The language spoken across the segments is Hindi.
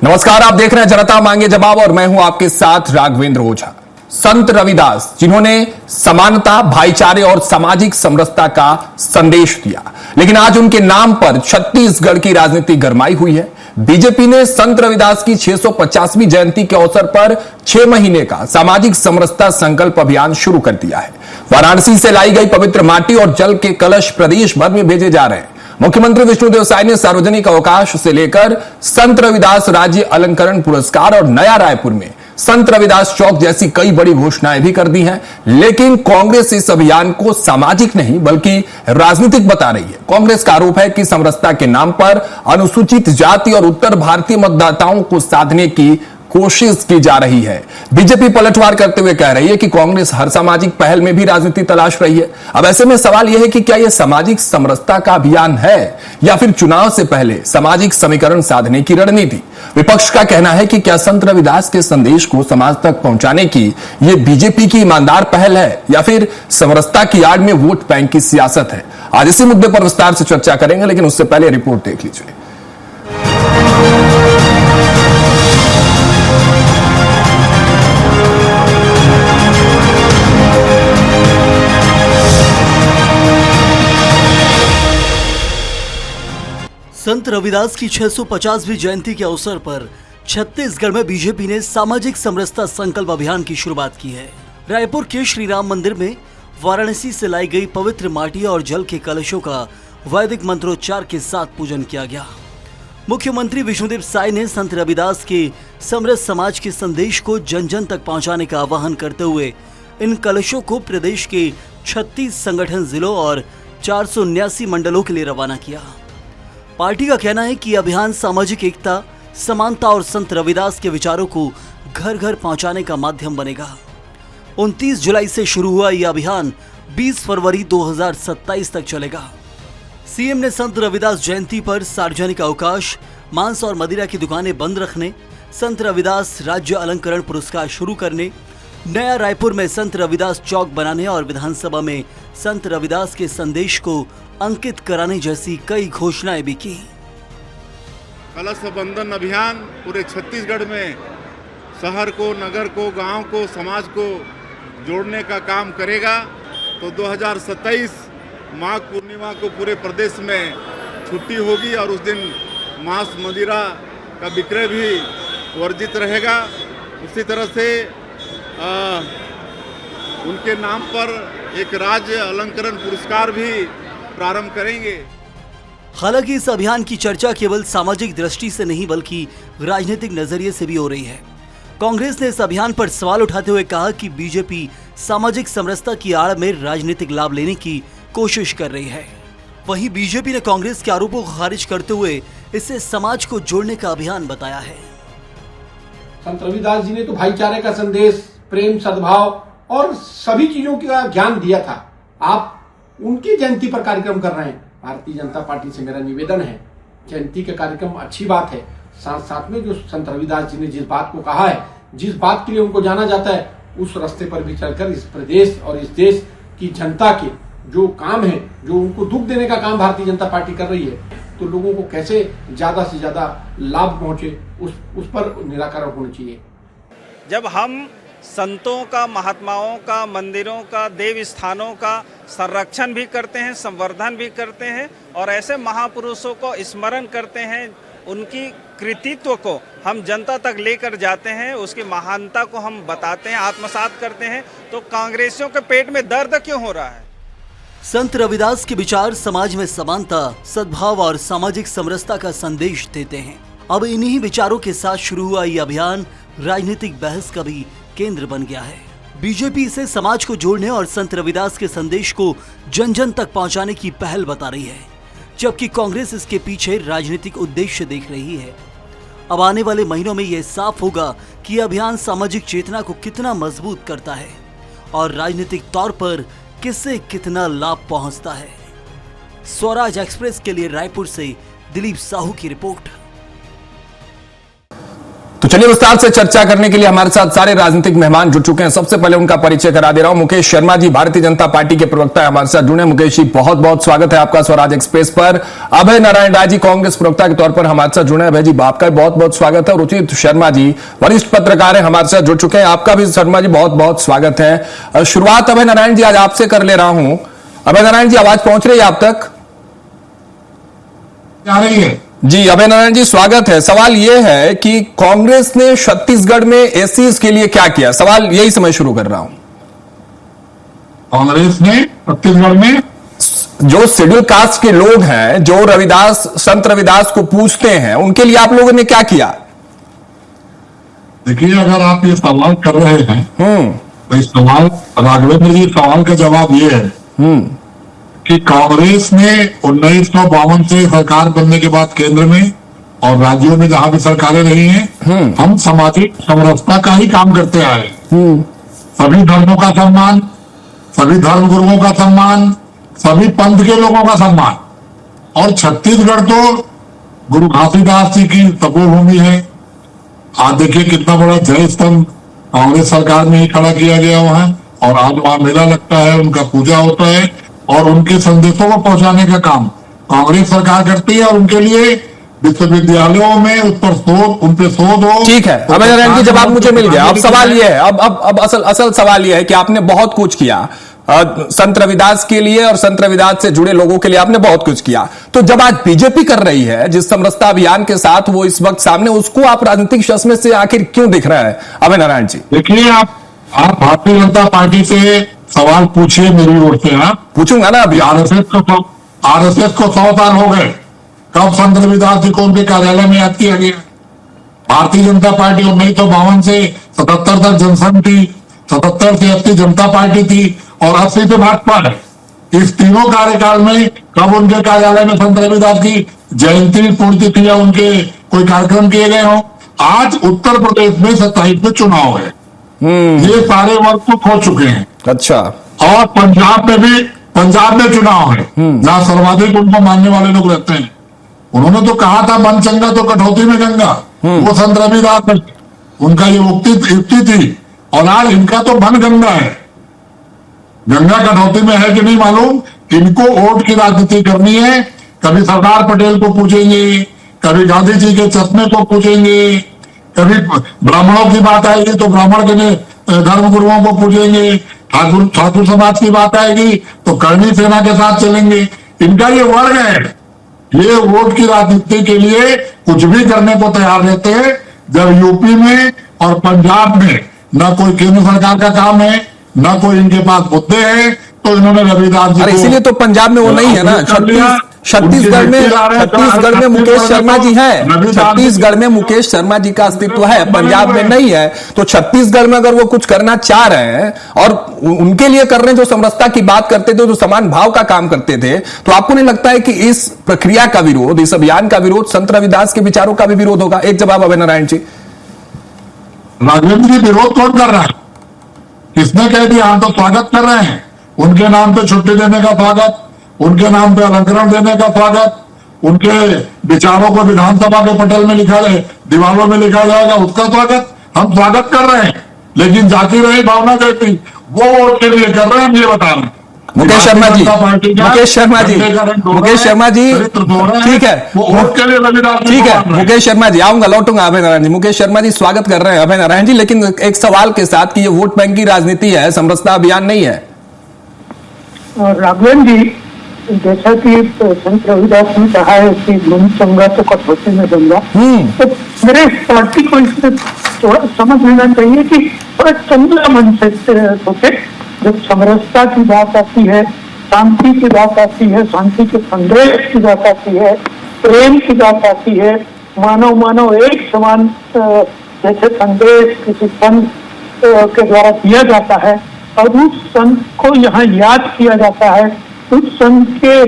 नमस्कार, आप देख रहे हैं जनता मांगे जवाब और मैं हूं आपके साथ राघवेंद्र ओझा। संत रविदास जिन्होंने समानता, भाईचारे और सामाजिक समरसता का संदेश दिया, लेकिन आज उनके नाम पर छत्तीसगढ़ की राजनीति गरमाई हुई है। बीजेपी ने संत रविदास की 650वीं जयंती के अवसर पर 6 महीने का सामाजिक समरसता संकल्प अभियान शुरू कर दिया है। वाराणसी से लाई गई पवित्र माटी और जल के कलश प्रदेश भर में भेजे जा रहे हैं। मुख्यमंत्री विष्णुदेव साय ने सार्वजनिक अवकाश से लेकर संत रविदास राज्य अलंकरण पुरस्कार और नया रायपुर में संत रविदास चौक जैसी कई बड़ी घोषणाएं भी कर दी हैं, लेकिन कांग्रेस इस अभियान को सामाजिक नहीं बल्कि राजनीतिक बता रही है। कांग्रेस का आरोप है कि समरसता के नाम पर अनुसूचित जाति और उत्तर भारतीय मतदाताओं को साधने की कोशिश की जा रही है। बीजेपी पलटवार करते हुए कह रही है कि कांग्रेस हर सामाजिक पहल में भी राजनीति तलाश रही है। अब ऐसे में सवाल यह है कि क्या यह सामाजिक समरसता का अभियान है या फिर चुनाव से पहले सामाजिक समीकरण साधने की रणनीति। विपक्ष का कहना है कि क्या संत रविदास के संदेश को समाज तक पहुंचाने की यह बीजेपी की ईमानदार पहल है या फिर समरसता की आड़ में वोट बैंक की सियासत है। आज इसी मुद्दे पर विस्तार से चर्चा करेंगे, लेकिन उससे पहले रिपोर्ट देख लीजिए। संत रविदास की 650वीं जयंती के अवसर पर छत्तीसगढ़ में बीजेपी ने सामाजिक समरसता संकल्प अभियान की शुरुआत की है। रायपुर के श्री राम मंदिर में वाराणसी से लाई गई पवित्र माटी और जल के कलशों का वैदिक मंत्रोच्चार के साथ पूजन किया गया। मुख्यमंत्री विष्णुदेव साय ने संत रविदास के समरस समाज के संदेश को जन जन तक पहुंचाने का आह्वान करते हुए इन कलशों को प्रदेश के 36 संगठन जिलों और 479 मंडलों के लिए रवाना किया। पार्टी का कहना है कि यह अभियान सामाजिक एकता, समानता और संत रविदास के विचारों को घर घर पहुंचाने का माध्यम बनेगा। 29 जुलाई से शुरू हुआ यह अभियान 20 फरवरी 2027 तक चलेगा। सीएम ने संत रविदास जयंती पर सार्वजनिक अवकाश, मांस और मदिरा की दुकानें बंद रखने, संत रविदास राज्य अलंकरण पुरस्कार शुरू करने, नया रायपुर में संत रविदास चौक बनाने और विधानसभा में संत रविदास के संदेश को अंकित कराने जैसी कई घोषणाएं भी की। कलश बंधन अभियान पूरे छत्तीसगढ़ में शहर को, नगर को, गांव को, समाज को जोड़ने का काम करेगा। तो 2027 माघ पूर्णिमा को पूरे प्रदेश में छुट्टी होगी और उस दिन मांस मदिरा का विक्रय भी वर्जित रहेगा। उसी तरह से उनके नाम पर एक राज्य अलंकरण पुरस्कार भी प्रारंभ करेंगे। हालांकि इस अभियान की चर्चा केवल सामाजिक दृष्टि से नहीं बल्कि राजनीतिक नजरिए से भी हो रही है। कांग्रेस ने इस अभियान पर सवाल उठाते हुए कहा कि बीजेपी सामाजिक समरसता की आड़ में राजनीतिक लाभ लेने की कोशिश कर रही है। वहीं बीजेपी ने कांग्रेस के आरोपों को खारिज करते हुए इसे समाज को जोड़ने का अभियान बताया है। संत रविदास जी ने तो भाईचारे का संदेश, प्रेम, सद्भाव और सभी चीजों का ज्ञान दिया था। आप उनकी जयंती पर कार्यक्रम कर रहे हैं। भारतीय जनता पार्टी से मेरा निवेदन है, जयंती का कार्यक्रम अच्छी बात है, साथ साथ में जो संत रविदास जी ने जिस बात को कहा है, जिस बात के लिए उनको जाना जाता है, उस रास्ते पर भी चलकर इस प्रदेश और इस देश की जनता के जो काम है, जो उनको दुख देने का काम भारतीय जनता पार्टी कर रही है, तो लोगों को कैसे ज्यादा से ज्यादा लाभ पहुंचे उस पर निराकरण होना चाहिए। जब हम संतों का, महात्माओं का, मंदिरों का, देव स्थानों का संरक्षण भी करते हैं, संवर्धन भी करते हैं और ऐसे महापुरुषों को स्मरण करते हैं, उनकी कृतित्व को हम जनता तक लेकर जाते हैं, उसकी महानता को हम बताते हैं, आत्मसात करते हैं, तो कांग्रेसियों के पेट में दर्द क्यों हो रहा है? संत रविदास के विचार समाज में समानता, सद्भाव और सामाजिक समरसता का संदेश देते हैं। अब इन्हीं विचारों के साथ शुरू हुआ ये अभियान राजनीतिक बहस का भी केंद्र बन गया है। बीजेपी इसे समाज को जोड़ने और संत रविदास के संदेश को जन जन तक पहुंचाने की पहल बता रही है, जबकि कांग्रेस इसके पीछे राजनीतिक उद्देश्य देख रही है। अब आने वाले महीनों में यह साफ होगा कि यह अभियान सामाजिक चेतना को कितना मजबूत करता है और राजनीतिक तौर पर किससे कितना लाभ पहुंचता है। स्वराज एक्सप्रेस के लिए रायपुर से दिलीप साहू की रिपोर्ट। चलिए विस्तार से चर्चा करने के लिए हमारे साथ सारे राजनीतिक मेहमान जुड़ चुके हैं। सबसे पहले उनका परिचय करा दे रहा हूं। मुकेश शर्मा जी भारतीय जनता पार्टी के प्रवक्ता है, हमारे साथ जुड़े। मुकेश जी बहुत बहुत स्वागत है आपका स्वराज एक्सप्रेस पर। अभय नारायण राय जी कांग्रेस प्रवक्ता के तौर पर हमारे साथ जुड़े। अभय जी आपका बहुत बहुत स्वागत है। रुचित शर्मा जी वरिष्ठ पत्रकार है, हमारे साथ जुड़ चुके हैं। आपका भी शर्मा जी बहुत बहुत स्वागत है। शुरुआत अभय नारायण जी आज आपसे कर ले रहा हूं। अभय नारायण जी आवाज पहुंच रही है आप तक? आ रही है जी अभय नारायण जी स्वागत है। सवाल यह है कि कांग्रेस ने छत्तीसगढ़ में एससीज के लिए क्या किया? सवाल यही समय शुरू कर रहा हूं। कांग्रेस ने छत्तीसगढ़ में जो शेड्यूल कास्ट के लोग हैं, जो संत रविदास को पूछते हैं, उनके लिए आप लोगों ने क्या किया? देखिए, अगर आप ये सवाल कर रहे हैं तो इस सवाल राघवेंद्र जी सवाल का जवाब ये है कि कांग्रेस ने 1952 से सरकार बनने के बाद केंद्र में और राज्यों में जहां भी सरकारें रही हैं, हम सामाजिक समरसता का ही काम करते आए। सभी धर्मों का सम्मान, सभी धर्म गुरुओं का सम्मान, सभी पंथ के लोगों का सम्मान। और छत्तीसगढ़ तो गुरु घासीदास जी की तपोभूमि है। आज देखिए कितना बड़ा जय स्तंभ कांग्रेस सरकार में ही खड़ा किया गया हुआ है और आज वहां मेला लगता है, उनका पूजा होता है और उनके संदेशों को पहुंचाने का काम कांग्रेस सरकार करती है। और उनके लिए विश्वविद्यालयों में उन पे शोध हो। ठीक है अभय नारायण जी, जवाब मुझे मिल गया। अब सवाल यह है, अब असल सवाल यह है कि आपने बहुत कुछ किया संत रविदास के लिए और संत रविदास से जुड़े लोगों के लिए आपने बहुत कुछ किया। तो जब आज बीजेपी कर रही है जिस समरसता अभियान के साथ वो इस वक्त सामने, उसको आप राजनीतिक चश्मे से आखिर क्यों दिख रहा है अभय नारायण जी? देखिए, आप भारतीय जनता पार्टी से सवाल पूछिए मेरी ओर से। आप पूछूंगा ना अभी। आरएसएस को 100 साल हो गए। कब संत रविदास जी को उनके कार्यालय में याद किया गया? भारतीय जनता पार्टी 1952 से 77 तक जनसंघ थी, 77 से 80 जनता पार्टी थी और 80 से भाजपा है। इस तीनों कार्यकाल में कब उनके कार्यालय में संत रविदास की जयंती पुण्यतिथि या उनके कोई कार्यक्रम किए गए हों? आज उत्तर प्रदेश में 27 में चुनाव है। ये सारे वर्ग तो खो चुके हैं। अच्छा। और पंजाब में चुनाव है जहां सर्वाधिक उनको मानने वाले लोग रहते हैं। उन्होंने तो कहा था मन चंगा तो कटौती में गंगा। वो संत रविदास उनका ये युक्ति थी और आज इनका तो मन गंगा है। गंगा कटौती में है कि नहीं मालूम। इनको वोट की राजनीति करनी है। कभी सरदार पटेल को पूछेंगे, कभी गांधी जी के चश्मे को पूछेंगे, कभी ब्राह्मणों की बात आएगी तो ब्राह्मण के धर्म गुरुओं को पूछेंगे, ठाकुर समाज की बात आएगी तो करणी सेना के साथ चलेंगे। इनका ये वर्ग है। ये वोट की राजनीति के लिए कुछ भी करने को तैयार रहते हैं। जब यूपी में और पंजाब में न कोई केंद्र सरकार का काम है, न कोई इनके पास मुद्दे हैं, तो इन्होंने रविदास जी को। इसीलिए तो पंजाब में वो नहीं है ना। छत्तीसगढ़ में मुकेश शर्मा जी है। छत्तीसगढ़ में मुकेश शर्मा जी का अस्तित्व है, पंजाब में नहीं है। तो छत्तीसगढ़ में अगर वो कुछ करना चाह रहे हैं और उनके लिए कर रहे हैं, जो समरसता की बात करते थे, जो समान भाव का काम करते थे, तो आपको नहीं लगता है कि इस प्रक्रिया का विरोध, इस अभियान का विरोध संत रविदास के विचारों का भी विरोध होगा? एक जवाब अभय नारायण जी। राघवेंद्र जी, विरोध कौन कर रहा है? किसने कह दिया? हम तो स्वागत कर रहे हैं। उनके नाम पे छुट्टी देने का स्वागत, उनके नाम पे अलंकरण देने का स्वागत, उनके विचारों को विधानसभा के पटल में लिखा जाए, दीवारों में लिखा जाएगा, उसका स्वागत हम स्वागत कर रहे हैं। लेकिन जाती रही भावना कहती वो वोट के लिए कर रहे हैं, हम ये बता रहे हैं। मुकेश शर्मा जी, ठीक है, वो वोट के लिए रविदास जी ठीक है। मुकेश शर्मा जी आऊंगा, लौटूंगा अभय नारायण जी। मुकेश शर्मा जी स्वागत कर रहे हैं अभय नारायण जी, लेकिन एक सवाल के साथ कि ये वोट बैंक की राजनीति है, समरसता अभियान नहीं है। राघवेंद्र जी, जैसा कि संत रविदास ने कहा है कि मन चंगा तो कटौती में गंगा, तो मेरे पार्टी को इसमें थोड़ा समझ लेना चाहिए कि थोड़ा चंगा मन से सोचे। जब समरसता की बात आती है, शांति की बात आती है, शांति के संदेश की बात आती है, प्रेम की बात आती है, मानव एक समान जैसे संदेश किसी संत के द्वारा दिया जाता है और उस संत को यहाँ याद किया जाता है, उस संत के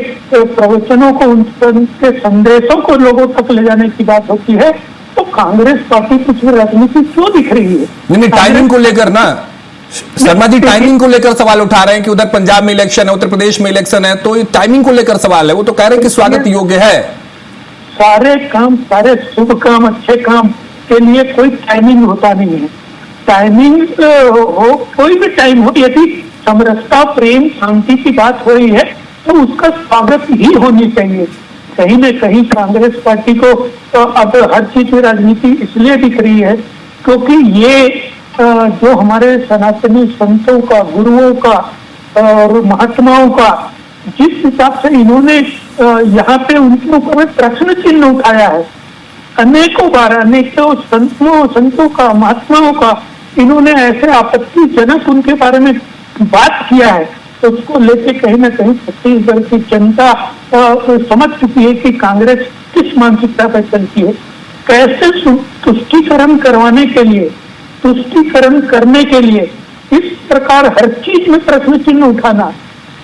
प्रवचनों को, उन संत के संदेशों को लोगों तक ले जाने की बात होती है, तो कांग्रेस पार्टी कुछ राजनीति क्यों दिख रही है? नहीं, टाइमिंग को लेकर ना शर्मा जी, टाइमिंग को लेकर सवाल उठा रहे हैं कि उधर पंजाब में इलेक्शन है, उत्तर प्रदेश में इलेक्शन है, तो ये टाइमिंग को लेकर सवाल है। वो तो कह रहे हैं कि स्वागत योग्य है। सारे काम, सारे शुभ काम, अच्छे काम के लिए कोई टाइमिंग होता नहीं है। टाइमिंग हो, कोई भी टाइम हो, यदि समरसता, प्रेम, शांति की बात हो रही है तो उसका स्वागत ही होनी चाहिए। कहीं न कहीं कांग्रेस पार्टी को तो अब हर चीज में राजनीति इसलिए दिख रही है क्योंकि ये जो हमारे सनातनी संतों का, गुरुओं का और महात्माओं का जिस हिसाब से इन्होंने यहाँ पे उनके ऊपर प्रश्न चिन्ह उठाया है, अनेकों बार अनेकों संतों का, महात्माओं का इन्होंने ऐसे आपत्तिजनक उनके बारे में बात किया है, तो उसको लेके कहीं ना कहीं छत्तीसगढ़ की जनता समझ चुकी है कि कांग्रेस किस मानसिकता पर चलती है। कैसे तुष्टीकरण करवाने के लिए, तुष्टीकरण करने के लिए इस प्रकार हर चीज में प्रश्न चिन्ह उठाना,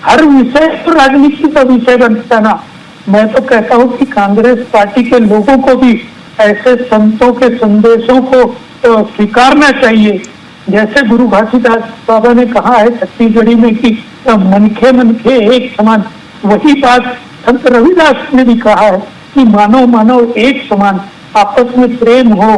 हर विषय पर राजनीति का विषय बनाना, मैं तो कहता हूँ कि कांग्रेस पार्टी के लोगों को भी ऐसे संतों के संदेशों को स्वीकारना चाहिए। जैसे गुरु घासीदास बाबा ने कहा है छत्तीसगढ़ी में कि मनखे मनखे एक समान, वही बात संत रविदास ने भी कहा है कि मानव मानव एक समान, आपस में प्रेम हो,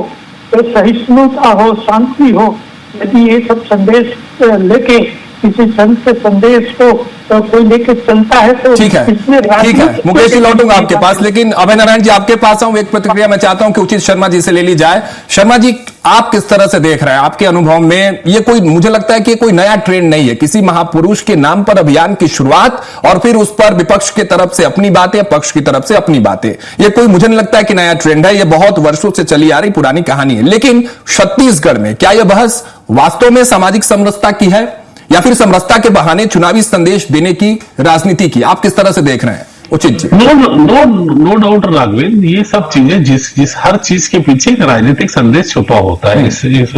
तो सहिष्णुता हो, शांति हो। यदि ये सब संदेश लेके किसी संत के संदेश को कोई लेके चलता है तो ठीक है, ठीक है मुकेश जी, लौटूंगा आपके पास, लेकिन अभय नारायण जी आपके पास आऊं, एक प्रतिक्रिया मैं चाहता हूं कि उचित शर्मा जी से ले ली जाए। शर्मा जी, आप किस तरह से देख रहे हैं? आपके अनुभव में ये कोई, मुझे लगता है कि कोई नया ट्रेंड नहीं है, किसी महापुरुष के नाम पर अभियान की शुरुआत और फिर उस पर विपक्ष की तरफ से अपनी बातें, पक्ष की तरफ से अपनी बातें, ये कोई मुझे नहीं लगता है कि नया ट्रेंड है, ये बहुत वर्षों से चली आ रही पुरानी कहानी है। लेकिन छत्तीसगढ़ में क्या यह बहस वास्तव में सामाजिक समरसता की है या फिर समरसता के बहाने चुनावी संदेश देने की राजनीति की? आप किस तरह से देख रहे हैं उचित जी? नो डाउट राघवेंद्र, ये सब चीजें जिस हर चीज के पीछे एक राजनीतिक संदेश छुपा होता है,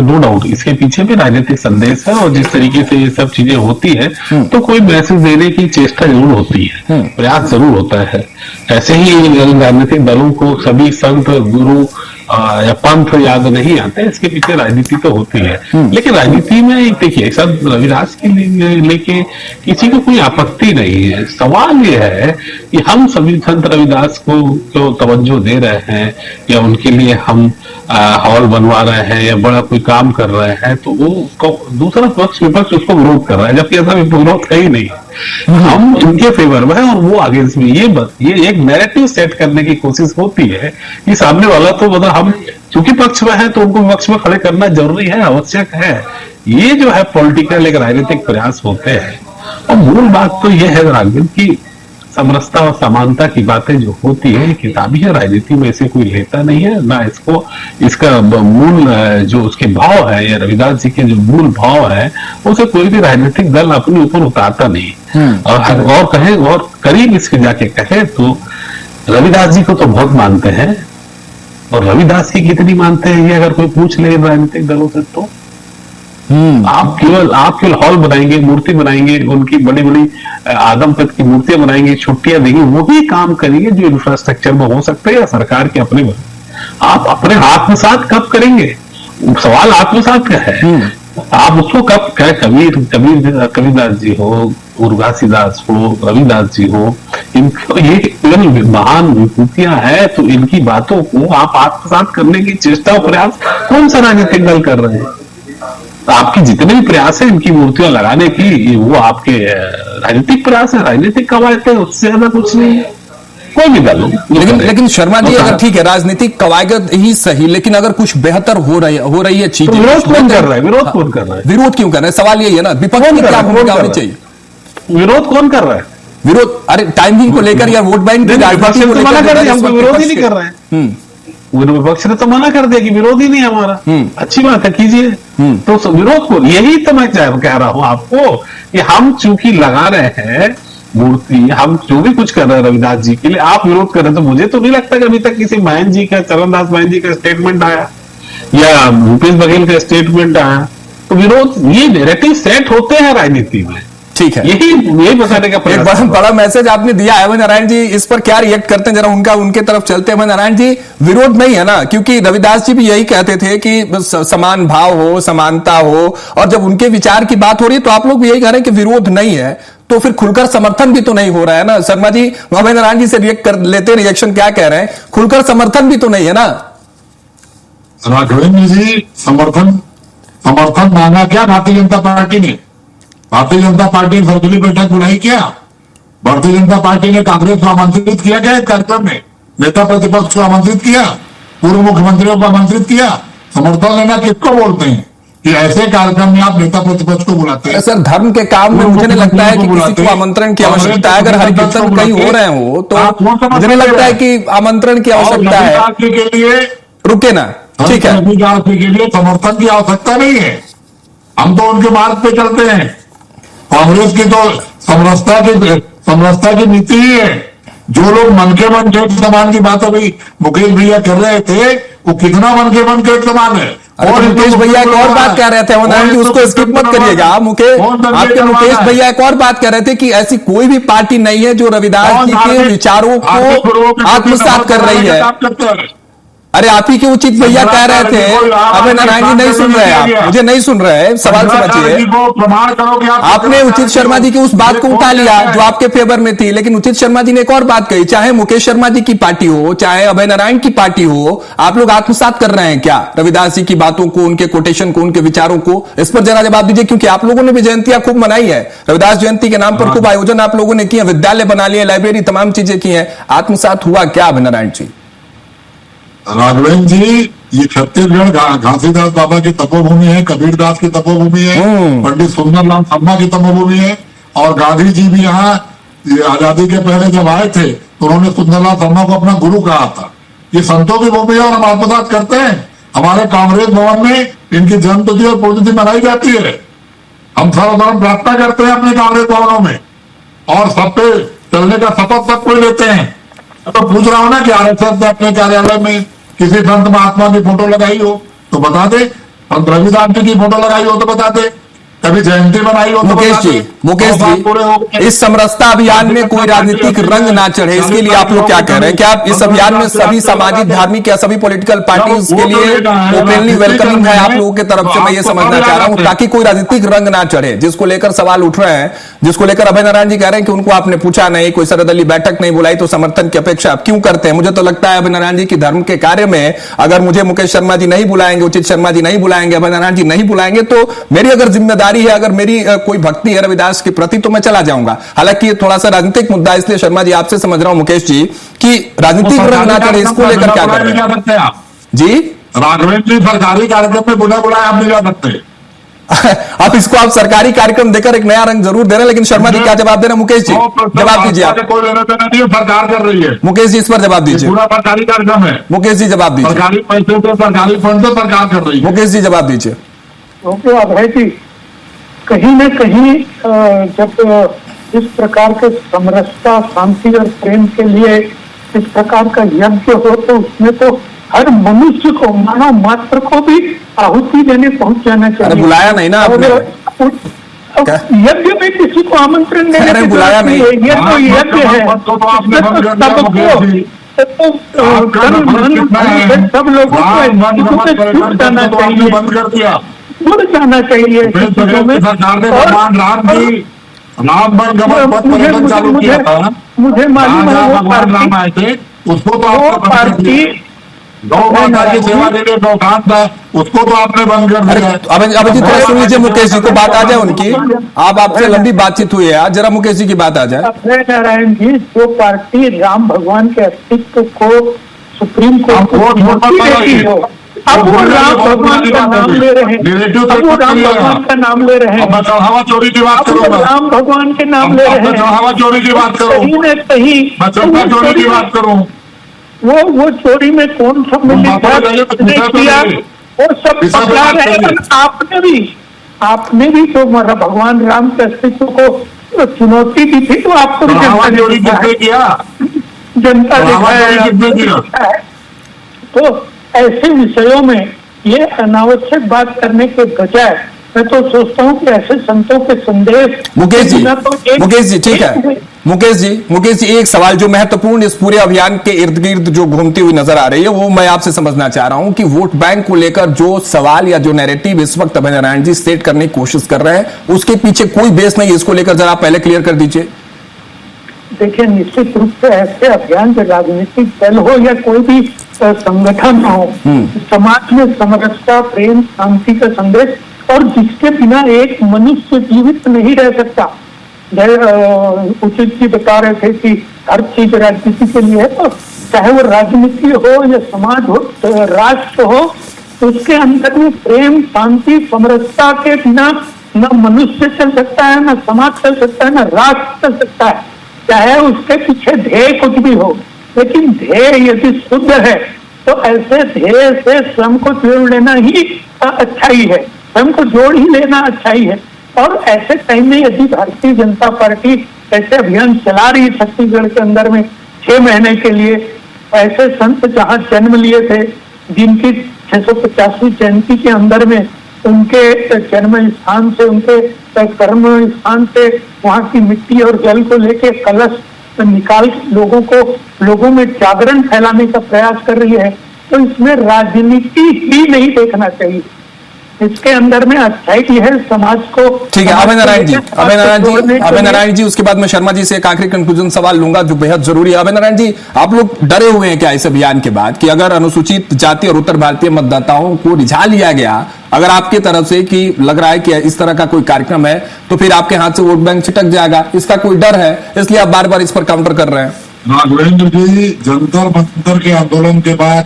नो डाउट इसके पीछे भी राजनीतिक संदेश है। और जिस तरीके से ये सब चीजें होती है तो कोई मैसेज देने की चेष्टा जरूर होती है, प्रयास जरूर होता है। ऐसे ही राजनीतिक दलों को सभी संत, गुरु या पंथ याद नहीं आते, इसके पीछे राजनीति तो होती है। लेकिन राजनीति में देखिए, संत रविदास के लेके किसी को कोई आपत्ति नहीं है। सवाल यह है कि हम सभी संत रविदास को जो तवज्जो दे रहे हैं या उनके लिए हम हॉल बनवा रहे हैं या बड़ा कोई काम कर रहे हैं, तो वो दूसरा पक्ष, विपक्ष उसको विरोध कर रहा है, जबकि ऐसा विरोध है ही नहीं। हम इनके फेवर में है और वो अगेंस्ट में। ये एक नैरेटिव सेट करने की कोशिश होती है कि सामने वाला तो मतलब हम चूंकि पक्ष में है तो उनको विपक्ष में खड़े करना जरूरी है, आवश्यक है। ये जो है पॉलिटिकल एक राजनीतिक प्रयास होते हैं। और मूल बात तो ये है राघवेंद्र की समरसता और समानता की बातें जो होती है किताबी है, राजनीति में इसे कोई लेता नहीं है ना। इसको इसका मूल जो उसके भाव है या रविदास जी के जो मूल भाव है उसे कोई भी राजनीतिक दल अपने ऊपर उतारता नहीं। और कहे और करीब इसके जाके कहे तो रविदास जी को तो बहुत मानते हैं, और रविदास जी कितनी मानते हैं ये अगर कोई पूछ ले राजनीतिक दलों से तो आप केवल हॉल बनाएंगे, मूर्ति बनाएंगे, उनकी बड़ी बड़ी आदमकद की मूर्तियां बनाएंगे, छुट्टियां देंगे, वही काम करेंगे जो इंफ्रास्ट्रक्चर में हो सकते हैं या सरकार के अपने। आप अपने आत्मसात कब करेंगे? सवाल आत्मसात का है। आप उसको कब कबीरदास जी हो, गुरु घासीदास हो, रविदास जी हो, इनको ये केवल महान विभूतियां हैं, तो इनकी बातों को आप आत्मसात करने की चेष्टा और प्रयास कौन सा राजनीतिक दल कर रहे हैं? आपके जितने भी प्रयास है इनकी मूर्तियां लगाने की, वो आपके राजनीतिक प्रयास है, राजनीतिक कवायद है, उससे ज्यादा कुछ नहीं है। कोई भी दल हो। लेकिन शर्मा जी, अगर ठीक है राजनीतिक कवायद ही सही, लेकिन अगर कुछ बेहतर हो रही है चीजें, विरोध कौन कर रहा है? विरोध कौन कर रहा है? विरोध क्यों कर रहे हैं? सवाल यही है ना, विपक्ष की क्या भूमिका होनी चाहिए? विरोध कौन कर रहा है? विरोध, अरे टाइमिंग को लेकर या वोट बैंक की राजनीति को लेकर हमको विरोध ही नहीं कर रहे हैं। विपक्ष ने तो मना कर दिया कि विरोध ही नहीं हमारा। अच्छी बात है, कीजिए। तो विरोध को, यही तो मैं कह रहा हूं आपको कि हम चूंकि लगा रहे हैं मूर्ति, हम जो भी कुछ कर रहे हैं रविदास जी के लिए, आप विरोध कर रहे हैं। तो मुझे तो नहीं लगता कि अभी तक किसी महन जी का, चरणदास महन जी का स्टेटमेंट आया या भूपेश बघेल का स्टेटमेंट आया। तो विरोध, ये नैरेटिव सेट होते हैं राजनीति में। ठीक है, यही बताने का एक बहुत बड़ा मैसेज आपने दिया है अभय नारायण जी। इस पर क्या रिएक्ट करते हैं जरा, उनके तरफ चलते हैं। अभय नारायण जी, विरोध नहीं है ना, क्योंकि रविदास जी भी यही कहते थे कि समान भाव हो, समानता हो, और जब उनके विचार की बात हो रही है तो आप लोग भी यही कह रहे हैं कि विरोध नहीं है, तो फिर खुलकर समर्थन भी तो नहीं हो रहा है ना। शर्मा जी, अभय नारायण जी से रिएक्ट कर लेते हैं, रिएक्शन क्या कह रहे हैं? खुलकर समर्थन भी तो नहीं है ना। राघवेंद्र जी समर्थन मांगा क्या भारतीय जनता पार्टी ने? भारतीय जनता पार्टी ने सर्वदलीय बैठक बुलाई क्या? भारतीय जनता पार्टी ने कांग्रेस को आमंत्रित किया क्या इस कार्यक्रम में? नेता प्रतिपक्ष को आमंत्रित किया? पूर्व मुख्यमंत्रियों को आमंत्रित किया? समर्थन लेना किसको बोलते हैं कि ऐसे कार्यक्रम में आप नेता प्रतिपक्ष को बुलाते हैं? सर, धर्म के काम में मुझे नहीं लगता है कि किसी को आमंत्रण की आवश्यकता है। अगर हरिकीर्तन कहीं हो रहे हो तो मुझे नहीं लगता है कि आमंत्रण की आवश्यकता है। के लिए रुके ना, ठीक है, के लिए समर्थन की आवश्यकता नहीं है। हम तो उनके मार्ग पे चलते हैं। कांग्रेस की तो समरसता की नीति ही है। जो लोग मन के मन खेत समान की बात अभी मुकेश भैया कर रहे थे, वो कितना मन के मन खेत समान है। और मुकेश भैया एक और बात कह रहे थे नारायण जी, उसको स्किप मत करिएगा। आपके मुकेश भैया एक और बात कह रहे थे कि ऐसी कोई भी पार्टी नहीं है जो रविदास जी के विचारों को आत्मसात कर रही है। अरे आप ही के उचित भैया कह रहे थे। अबे नारायण जी नहीं सुन रहे, आप मुझे नहीं सुन रहे, सवाल समझिए। प्रमाण करो कि आपने उचित शर्मा जी की उस बात को उठा लिया जो आपके फेवर में थी, लेकिन उचित शर्मा जी ने एक और बात कही, चाहे मुकेश शर्मा जी की पार्टी हो, चाहे अभय नारायण की पार्टी हो, आप लोग आत्मसात कर रहे हैं क्या रविदास जी की बातों को, उनके कोटेशन को, उनके विचारों को? इस पर जरा जवाब दीजिए, क्योंकि आप लोगों ने भी जयंतियां खूब मनाई है। रविदास जयंती के नाम पर खूब आयोजन आप लोगों ने किए, विद्यालय बना लिए, लाइब्रेरी, तमाम चीजें की हैं। आत्मसात हुआ क्या अभय नारायण जी? राघवेंद्र जी, ये छत्तीसगढ़ घासीदास बाबा की तपोभूमि है, कबीरदास की तपोभूमि है, पंडित सुंदरलाल शर्मा की तपोभूमि है, और गांधी जी भी यहाँ आजादी के पहले जब आए थे तो उन्होंने सुंदरलाल शर्मा को अपना गुरु कहा था। ये संतों की भूमि है और हम आत्मसात करते हैं। हमारे कांग्रेस भवन में इनकी जन्मतिथि और पुण्यतिथि मनाई जाती है। हम सर्वधर्म प्रार्थना करते हैं अपने कांग्रेस भवनों में, और सब पे चलने का शपथ सब कोई लेते हैं। तो पूछ रहा हूं ना कि आरएसएस ने अपने कार्यालय में किसी संत महात्मा की फोटो लगाई हो तो बता दे, संत रविदास जी की फोटो लगाई हो तो बता दे, कभी जयंती बनाई हो तो मुकेश जी, इस समरसता अभियान में कोई राजनीतिक रंग ना चढ़े, इसके लिए आप लोग क्या कह रहे हैं? क्या आप इस अभियान में सभी सामाजिक, धार्मिक या सभी पॉलिटिकल पार्टीज के लिए ओपनली वेलकमिंग है आप लोगों की तरफ से? मैं ये समझना चाह रहा हूं, ताकि कोई राजनीतिक रंग ना चढ़े, जिसको लेकर सवाल उठ रहे हैं, जिसको लेकर अभय नारायण जी कह रहे हैं कि उनको आपने पूछा नहीं, कोई सर्वदलीय बैठक नहीं बुलाई, तो समर्थन की अपेक्षा आप क्यों करते हैं? मुझे तो लगता है अभय नारायण जी की धर्म के कार्य में अगर मुझे मुकेश शर्मा जी नहीं बुलाएंगे, उचित शर्मा जी नहीं बुलाएंगे, अभय नारायण जी नहीं बुलाएंगे, तो मेरी अगर जिम्मेदारी है, अगर मेरी कोई भक्ति है रविदास के प्रति, तो मैं चला जाऊंगा। हालांकि ये थोड़ा सा राजनीतिक मुद्दा, इसलिए शर्मा जी आपसे समझ रहा हूं मुकेश जी कि राजनीतिक रंग ना चढ़े, इसको लेकर क्या कर रहे हैं जी? राघवेंद्र जी, सरकारी कार्यक्रम में बुलाया आप नहीं जा सकते। आप इसको आप सरकारी कार्यक्रम देकर एक नया रंग जरूर दे रहे हैं, लेकिन शर्मा जी क्या जवाब दे रहे हैं? मुकेश जी जवाब दीजिए आप। कोई लेना देना नहीं है, सरकार कर रही है। मुकेश जी इस पर जवाब दीजिए। पूरा सरकारी कार्यक्रम है। मुकेश जी जवाब दीजिए। सरकारी पैसे से, सरकारी फंड से सरकार कर रही है। मुकेश जी जवाब दीजिए। ओके अभय जी, कहीं न कहीं जब इस प्रकार के समरसता, शांति और प्रेम के लिए इस प्रकार का यज्ञ हो तो उसमें तो हर मनुष्य को, मानव मात्र को भी आहुति देने पहुंच जाना चाहिए। अरे बुलाया नहीं ना आपने? यज्ञ में किसी को आमंत्रण देने की बुलाया नहीं, ये तो यज्ञ है, सब लोगों को छूट जाना चाहिए, जुड़ जाना चाहिए। मुझे मालूम है उसको तो पार्टी गौ माता की सेवा के लिए गौठान था, उसको तो आपने बंद कर दिया। अब जी थोड़ा सुन लीजिए मुकेश जी को, बात आ जाए उनकी। आप आपसे लंबी बातचीत हुई है आज, जरा मुकेश जी की बात आ जाए। अभय नारायण जी, जो पार्टी राम भगवान के अस्तित्व को सुप्रीम कोर्ट देती हो, अब वो राम भगवान का नाम ले रहे हैं, अब वो राम भगवान का नाम ले रहे हैं, चढ़ावा चोरी की बात करूँ, राम भगवान के नाम ले रहे हैं, चढ़ावा चोरी की बात करूँ, कहीं न कहीं चोरी की बात करूँ, वो चोरी में कौन सब किया, वो सब पकड़ा रहे। आपने भी तो भगवान राम के अस्तित्व को चुनौती दी थी, तो आपको जनता दिखाया। तो ऐसे विषयों में ये अनावश्यक बात करने के बजाय मैं तो सोचता हूँ कि ऐसे संतों के संदेश। मुकेश जी ठीक है। मुकेश जी एक सवाल जो महत्वपूर्ण इस पूरे अभियान के इर्द गिर्द जो घूमती हुई नजर आ रही है, वो मैं आपसे समझना चाह रहा हूं कि वोट बैंक को लेकर जो सवाल या जो नैरेटिव इस वक्त अभय नारायण जी सेट करने की कोशिश कर रहे हैं, उसके पीछे कोई बेस नहीं है। इसको लेकर जरा पहले क्लियर कर दीजिए। देखिए, निश्चित रूप से ऐसे अभियान जो राजनीतिक दल हो या कोई भी संगठन हो, समाज में समरसता, प्रेम, शांति का संदेश, और जिसके बिना एक मनुष्य जीवित नहीं रह सकता। उचित जी बता रहे थे कि हर चीज राजनीति के लिए है, तो चाहे वो राजनीति हो या समाज हो, राष्ट्र हो, उसके अंदर में प्रेम, शांति, समरसता के बिना न मनुष्य चल सकता है, न समाज चल सकता है, न राष्ट्र चल सकता है, चाहे उसके पीछे ध्येय कुछ भी हो। लेकिन ध्येय यदि शुद्ध है तो ऐसे ध्येय से स्वयं को जोड़ लेना ही अच्छा ही है, स्वयं को जोड़ ही लेना अच्छा ही है। और ऐसे टाइम में यदि भारतीय जनता पार्टी ऐसे अभियान चला रही है छत्तीसगढ़ के अंदर में 6 महीने के लिए, ऐसे संत जहाँ जन्म लिए थे, जिनकी 650वीं जयंती के अंदर में उनके जन्म स्थान से, उनके कर्म स्थान से वहाँ की मिट्टी और जल को लेके कलश निकाल लोगों में जागरण फैलाने का प्रयास कर रही है, तो इसमें राजनीति ही नहीं देखना चाहिए। इसके अंदर में अच्छाई है, समाज को। ठीक है, अभय नारायण जी, उसके बाद मैं शर्मा जी से एक आखिरी कंक्लूजन सवाल लूंगा जो बेहद जरूरी है। अभय नारायण जी, आप लोग डरे हुए हैं क्या इस अभियान के बाद कि अगर अनुसूचित जाति और उत्तर भारतीय मतदाताओं को रिझा लिया गया, अगर आपके तरफ से कि लग रहा है कि इस तरह का कोई कार्यक्रम है, तो फिर आपके हाथ से वोट बैंक छिटक जाएगा, इसका कोई डर है, इसलिए आप बार बार इस पर काउंटर कर रहे हैं? राघवेंद्र जी, जंतर मंतर के आंदोलन के बाद,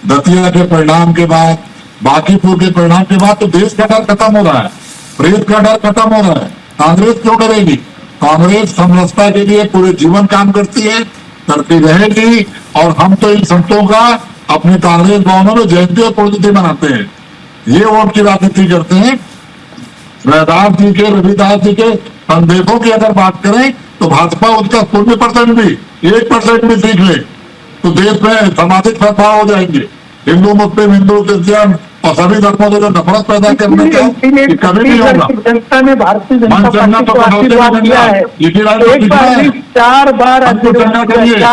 दतिया के परिणाम के बाद, बांकीपुर के परिणाम के बाद तो देश का डर खत्म हो रहा है, प्रेत का डर खत्म हो रहा है। कांग्रेस क्यों डरेगी? कांग्रेस समरसता के लिए पूरे जीवन काम करती है, करती रहेगी, और हम तो इन संतों का अपने कांग्रेस भवनों में जयंती और पुण्यतिथि मनाते हैं। ये वोट की राजनीति करते हैं। रैदास जी के, रविदास जी के संदेशों की अगर बात करें तो भाजपा उसका 0% भी, 1% भी सीख ले तो देश में सामाजिक सद्भाव हो जाएंगे। हिंदू मुस्लिम, हिंदू क्रिश्चियन और सभी धर्मों से जो नफरत पैदा करने का कभी नहीं होगा। जनता ने भारतीय जनता पार्टी को आशीर्वाद दिया है, एक बार नहीं 4 बार आशीर्वाद दिया,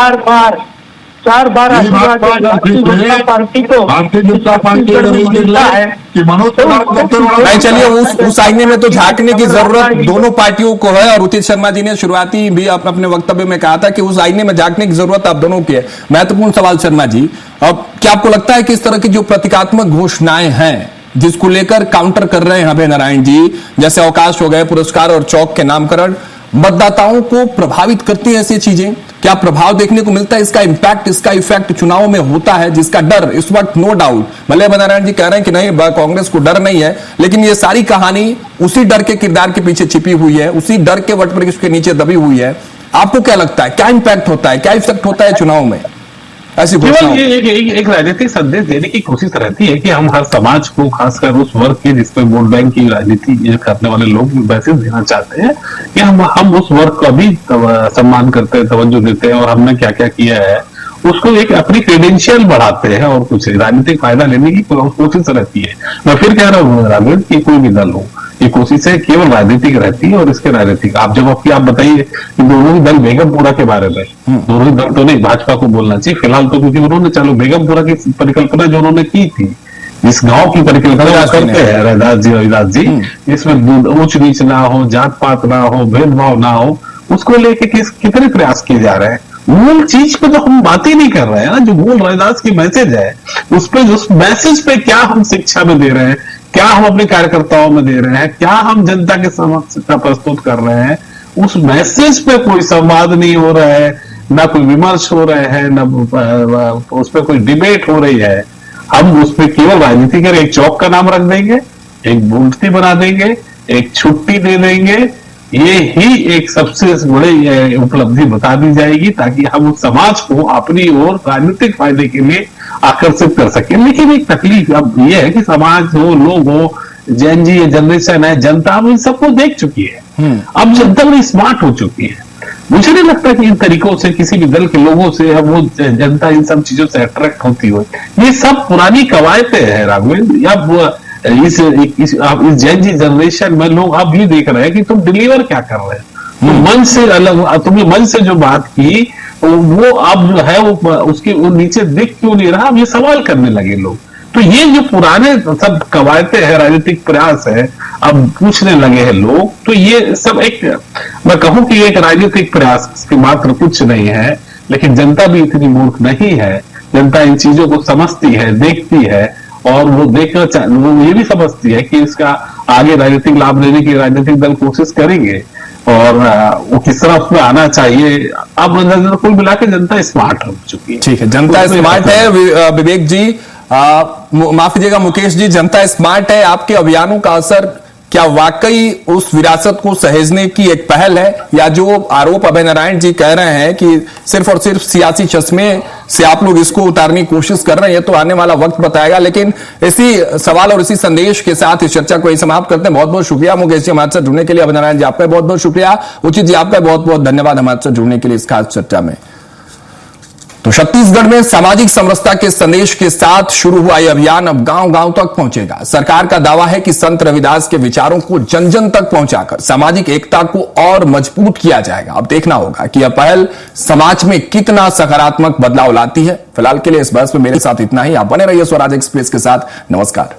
4 बार आशीर्वाद भारतीय जनता पार्टी को। भारतीय जनता पार्टी है कि मनोज नहीं, चलिए उस आईने में तो झांकने की जरूरत दोनों पार्टियों को है, और उदित शर्मा जी ने शुरुआती भी अपने वक्तव्य में कहा था कि उस आईने में झांकने की जरूरत आप दोनों की है। महत्वपूर्ण सवाल शर्मा जी, अब क्या आपको लगता है कि इस तरह की जो प्रतीकात्मक घोषणाएं हैं जिसको लेकर काउंटर कर रहे हैं अभय नारायण जी, जैसे अवकाश हो गए, पुरस्कार और चौक के नामकरण, मतदाताओं को प्रभावित करती है ऐसी चीजें? क्या प्रभाव देखने को मिलता है? इसका इंपैक्ट, इसका इफेक्ट चुनाव में होता है, जिसका डर इस वक्त नो डाउट, भले अभय नारायण जी कह रहे हैं कि नहीं कांग्रेस को डर नहीं है, लेकिन ये सारी कहानी उसी डर के किरदार के पीछे छिपी हुई है, उसी डर के वटवृक्ष के नीचे दबी हुई है। आपको क्या लगता है, क्या इंपैक्ट होता है, क्या इफेक्ट होता है चुनाव में ऐसी केवल ये एक राजनीतिक संदेश देने की कोशिश रहती है कि हम हर समाज को, खासकर उस वर्ग के जिसमें वोट बैंक की राजनीति करने वाले लोग मैसेज देना चाहते हैं कि हम उस वर्ग का भी सम्मान करते हैं, तवज्जो देते हैं, और हमने क्या क्या किया है उसको एक अपनी क्रेडेंशियल बढ़ाते हैं, और कुछ राजनीतिक फायदा लेने की कोशिश रहती है। मैं फिर कह रहा हूँ राघवेंद्र की कोई भी दल हो, ये कोशिश है केवल राजनीतिक रहती है, और इसके राजनीतिक आप बताइए कि दोनों ही दल बेगमपुरा के बारे में, दोनों ही दल तो नहीं, भाजपा को बोलना चाहिए फिलहाल तो, क्योंकि उन्होंने चलो बेगमपुरा की परिकल्पना जो उन्होंने की थी, इस गांव की परिकल्पना करते हैं रैदास जी, रविदास जी, जिसमें ऊंच नीच ना हो, जात पात ना हो, भेदभाव ना हो, उसको लेके कितने प्रयास किए जा रहे हैं। मूल चीज पे तो हम बात ही नहीं कर रहे हैं ना, जो मूल रैदास की मैसेज है उस मैसेज पे क्या हम शिक्षा में दे रहे हैं, क्या हम अपने कार्यकर्ताओं में दे रहे हैं, क्या हम जनता के समक्ष प्रस्तुत कर रहे हैं, उस मैसेज पे कोई संवाद नहीं हो रहा है, ना कोई विमर्श हो रहे हैं, ना उस पर कोई डिबेट हो रही है। हम उस पर केवल राजनीति कर, एक चौक का नाम रख देंगे, एक मूर्ति बना देंगे, एक छुट्टी दे देंगे, ये ही एक सबसे बड़ी उपलब्धि बता दी जाएगी, ताकि हम उस समाज को अपनी ओर राजनीतिक फायदे के लिए आकर्षित कर सकें। लेकिन एक तकलीफ अब यह है कि समाज हो, लोग हो, जैन जी, ये जनरेशन है, जनता अब इन सबको देख चुकी है, अब जनता बड़ी स्मार्ट हो चुकी है। मुझे नहीं लगता कि इन तरीकों से किसी भी दल के लोगों से अब वो जनता इन सब चीजों से अट्रैक्ट होती हो। ये सब पुरानी कवायतें हैं राघवेंद्र। अब इस जैन जी जनरेशन में लोग अब ये देख रहे हैं कि तुम डिलीवर क्या कर रहे हो, मन से अलग, तुमने मन से जो बात की वो अब जो है वो उसके वो नीचे दिख क्यों नहीं रहा, अब ये सवाल करने लगे लोग। तो ये जो पुराने सब कवायतें हैं, राजनीतिक प्रयास है, अब पूछने लगे हैं लोग। तो ये सब एक, मैं कहूं कि एक राजनीतिक प्रयास के मात्र कुछ नहीं है, लेकिन जनता भी इतनी मूर्ख नहीं है जनता इन चीजों को समझती है, देखती है, और वो वो ये भी समझती है कि इसका आगे राजनीतिक लाभ लेने की राजनीतिक दल कोशिश करेंगे और वो किस तरह उसमें आना चाहिए। अब कुल मिला के जनता स्मार्ट हो चुकी है। ठीक है, जनता स्मार्ट है। विवेक जी, माफ कीजिएगा मुकेश जी, जनता स्मार्ट है। आपके अभियानों का असर क्या वाकई उस विरासत को सहेजने की एक पहल है, या जो आरोप अभय नारायण जी कह रहे हैं कि सिर्फ और सिर्फ सियासी चश्मे से आप लोग इसको उतारने की कोशिश कर रहे हैं, तो आने वाला वक्त बताएगा। लेकिन इसी सवाल और इसी संदेश के साथ इस चर्चा को ही समाप्त करते हैं। बहुत बहुत शुक्रिया मुकेश जी हमारे साथ जुड़ने के लिए। अभय नारायण जी आपका बहुत बहुत शुक्रिया। उचित जी आपका बहुत बहुत धन्यवाद हमारे साथ जुड़ने के लिए इस खास चर्चा में। तो छत्तीसगढ़ में सामाजिक समरसता के संदेश के साथ शुरू हुआ यह अभियान अब गांव गांव तक पहुंचेगा। सरकार का दावा है कि संत रविदास के विचारों को जन जन तक पहुंचाकर सामाजिक एकता को और मजबूत किया जाएगा। अब देखना होगा कि यह पहल समाज में कितना सकारात्मक बदलाव लाती है। फिलहाल के लिए इस बहस में मेरे साथ इतना ही। आप बने रहिए स्वराज एक्सप्रेस के साथ। नमस्कार।